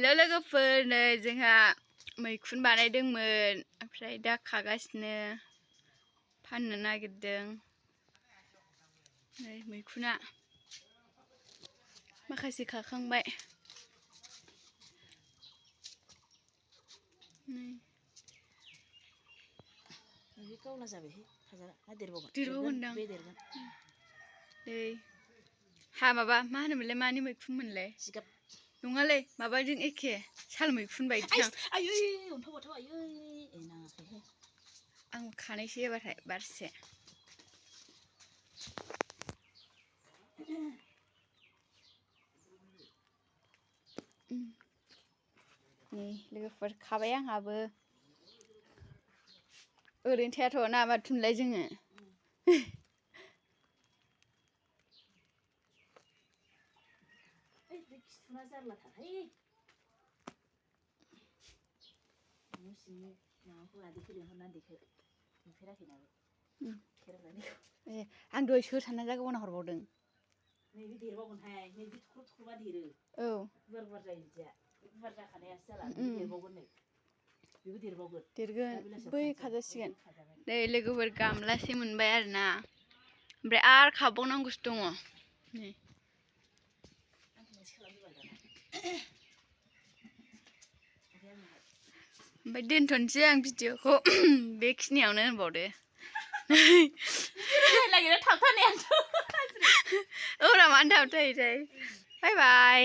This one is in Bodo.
हेल' लोगोफोर नै जोंहा मैखुन बानायदोंमोन ओमफ्राय दा खागासिनो फाननो नागिरदों नै मैखुना माखासे खाखांबाय बे गावला जाबायहाय हाजारा ना देरबावगोन देरबावगोनदां बे देरगोन नै हा माबा मा होनोमोनलाय मानि मैखुन मोनलाय जिगाब नङालै माबाजों एखे साल मैखुन बायदिहां आयै अन्थाव बाथाव आयै नाङाखैहाय आं खानायसै एबारहाय बारसे नै लोगोफोर खाबाय आंहाबो ओरैनो थायाथ' ना मा थुनलाय जोङो खिथुना जारलाथारहाय न' सिंनि माबाखौ आदैखौ लिंहरनानै देखो नुफेराखैनाबो ए आं दहाय सोर सानना जागौना हरबावदों नैबे देरबावगोनहाय नैबे थख्र' थख्रबा देरो औ गुवार गुवार जायो बिदिया गुवार जाखानायासो जाला देरबावगोन नै बेबो देरबावगोन देरगोन बै खाजासिगोन नै लोगोफोर गामलासे मोनबाय आरोना ओमफ्राय आरो खाबावनांगौसो दङ नै ओमफ्राय दोनथ'नोसै आं भिडिअखौ बेखिनियावनो होनबावदो थाबथानायाथ' औ मानो थाबथायोथाय बाय बाय